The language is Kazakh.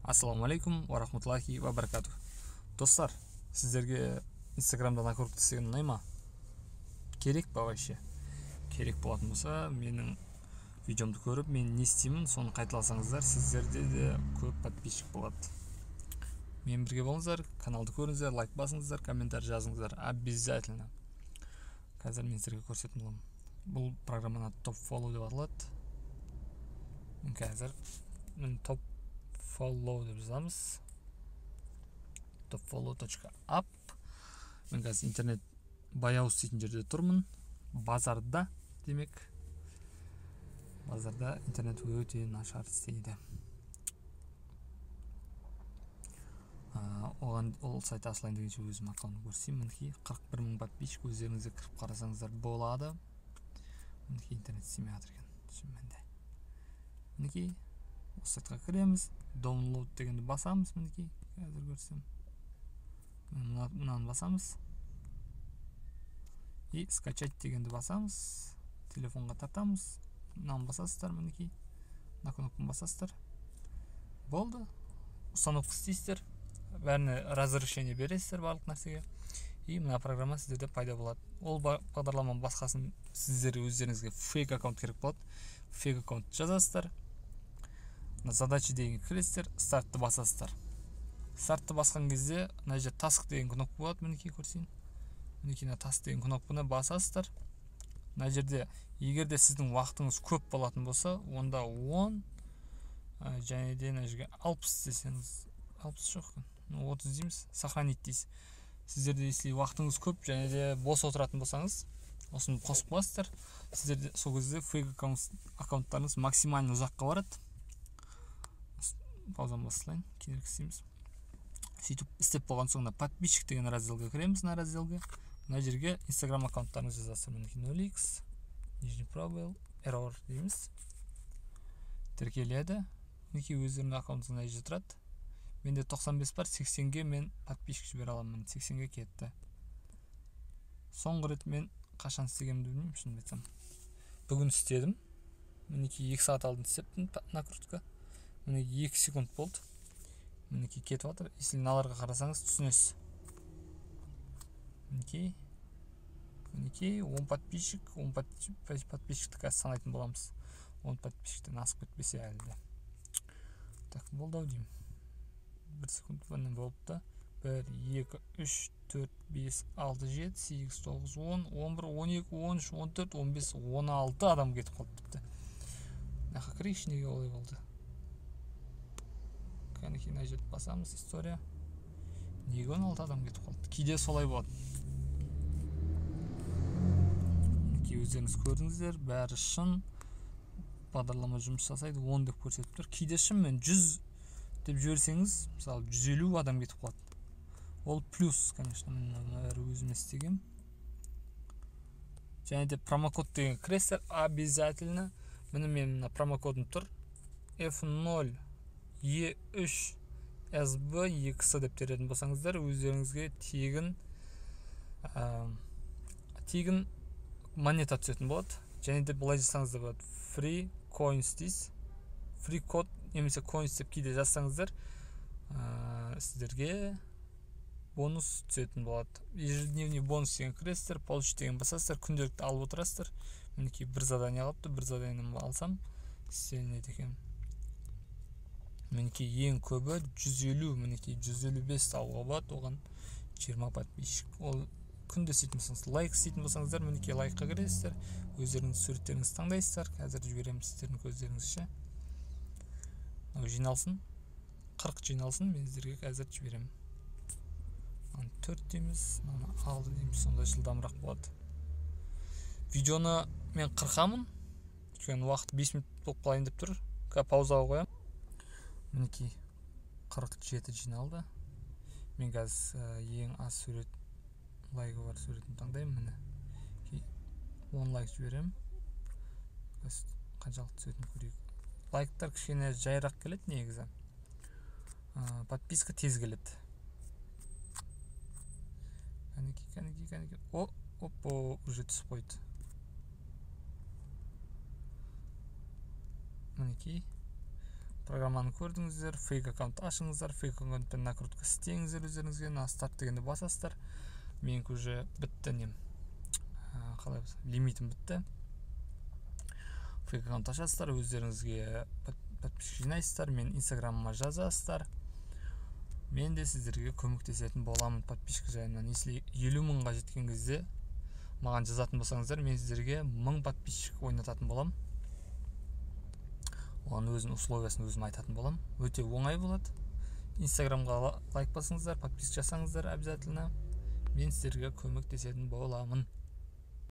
Ассаламу алейкум ва рахматуллахи ва баракату. Достар, сіздерге инстаграмда накрутка істеген ұнай ма? Керек па вообще? Керек болатын болса, менің видеомды көріп, мен не істеймін, соны қайталасаңыздар, сіздерде де көп подписчик болады. Мен бірге болыңыздар, каналды көріңіздер, лайк басыңыздар, комментарий жазыңыздар, обязательно. Қазір мен сіздерге көрсететін боламын. Бұл программаны топ фоллоу деп аталады. Мен қазір топ follow деп жазамыз. topfollow.app. Мен қазір интернет баяуыз дейтін жерде тұрмын. Базарда, демек. Базарда интернет өте нашар істейді. Ол сайт ашылайын дегенше өзім аккаунтты көрсетейін. Мінекей 41 мың подписчик, өздеріңізге кіріп қарасаңыздар болады. Мінекей интернет істемей жатыр екен. Мінекей осы сайтқа кіреміз, download дегенді басамыз. Мінекей қазір көрсем, мынаны басамыз и скачать дегенді басамыз, телефонға тартамыз, мынаны басасыздар. Мінекей мына кнопканы басасыздар, болды. Установка істейсіздер, бәріне разрешение бересіздер барлық нәрсеге, и мына программа сіздерде пайда болады. Ол бағдарламаның басқасын сіздер өздеріңізге фейк аккаунт керек болады. Фейк аккаунт жазасыздар, задача деген кіресіздер, стартты басасыздар. Стартты басқан кезде мына жерде task деген кнопка болады. Мінекей көрсейін. Мінекей task деген кнопканы басасыздар. Мына жерде егерде сіздің уақытыңыз көп болатын болса, онда 10 және де мына жерге 60 десеңіз, 60 жоқ екен, 30 дейміз, сохранить дейсіз. Сіздерде если уақытыңыз көп және де бос отыратын болсаңыз, осыны қосып қоясыздар. Сіздерде сол кезде фейк аккаунттарыңыз максимально ұзаққа барады. Паузаны басылайын, кейінірек істейміз. Сөйтіп істеп болған соң подписчик деген разделге кіреміз. Мына разделге, мына жерге инстаграм аккаунттарыңызды жазасыздар. Мінекей 0x, нижний пробел, error дейміз. Тіркеледі. Мінекей өздерінің аккаунтыңыз мына жерде тұрады. Менде 95 бар, 80-ге мен подписчик жібере аламын. 80-ге кетті. Соңғы рет мен қашан істегенімді білмеймін, шынын айтсам. Бүгін істедім. Мінекей 2 сағат алдын істептім накрутка. Мінекей 2 секунд болды. Мінекей кетіп жатыр. Если мыналарға қарасаңыз түсінесіз. Мінекей 10 подписчик, 10 подписчикті қазір санайтын боламыз. 10 подписчиктен асып кетпесе әлі де. Так, болды ау деймін. 1 секунд бәрінен болыпты. 1, 2, 3, 4, 5, 6, 7, 8, 9, 10, 11, 12, 13, 14, 15, 16 адам кетіп қалды бітті. Нақа кірейікші, неге олай болды? Кәнекей мына жерді басамыз, история. Неге 16 адам кетіп қалды? Кейде солай болады. Мінекей өздеріңіз көрдіңіздер, бәрі шын. Бағдарлама жұмыс жасайды, 10 деп көрсетіп тұр. Кейде шын мен 100 деп жіберсеңіз, мысалы 150 адам кетіп қалады. Ол плюс, конечно, мен әрі өзіме істеген. Және де промокод деген кіресіздер, обязательно. Мен промокодым тұр. F0 E3 SB 2 деп теретін болсаңыздар, өздеріңізге тегін монета түсетін болады. Және де бұлай жасаңыздар болады. Free coins дейсіз. Free код немесе coins деп кейде жазсаңыздар, сіздерге бонус түсетін болады. Ежедневный бонус деген кіресіздер, получить деген басасыздар, күнделікті алып отырасыздар. Мінекей бір задание алыпты, бір заданиені алсам, істелінеді екен. Мінекей ең көбі 150, мінекей 155 алуға болады, оған 20 подписчик. Ол күнде істейтін болсаңыз, лайк істейтін болсаңыздар, мінекей лайкқа кіресіздер, өздеріңіз суреттеріңізді таңдайсыздар. Қазір жібереміз сіздердің көздеріңізше. Жиналсын, 40 жиналсын, мен сіздерге қазір жіберемін. 4 дейміз, 6 дейміз, сонда жылдамырақ болады. Видеоны мен қырқамын, өйткені уақыт 5 минут болып қалайын деп тұр. Паузаға қоям. Мінекей 47 жиналды. Мен қазір ең аз сурет, лайгі бар суретін таңдаймын. Міне 10 лайк жіберем. Қаншалықты түсетін көрейік. Лайктар кішкене жайырақ келеді негізі. Подписка тез келеді. Кәнекей. Опа, уже түсіп қойды. Мінекей программаны көрдіңіздер, фейк аккаунт ашыңыздар, фейк аккаунтпен накрутка істеңіздер өздеріңізге. Мына старт дегенде басасыздар. Менікі уже бітті нем. Қалай болса, лимитім бітті. Фейк аккаунт ашасыздар, өздеріңізге подписчик жинайсыздар, мен инстаграмыма жазасыздар. Мен де сіздерге көмектесетін боламын подписчик жайынан. Если 50 мыңға жеткен кезде маған жазатын болсаңыздар, мен сіздерге 1000 подписчик ойнататын болам. Оның өзінің условиясын өзім айтатын болам. Өте оңай болады. Инстаграмға лайк басыңыздар, подписчик жасаңыздар обязательно. Мен сіздерге көмектесетін боламын.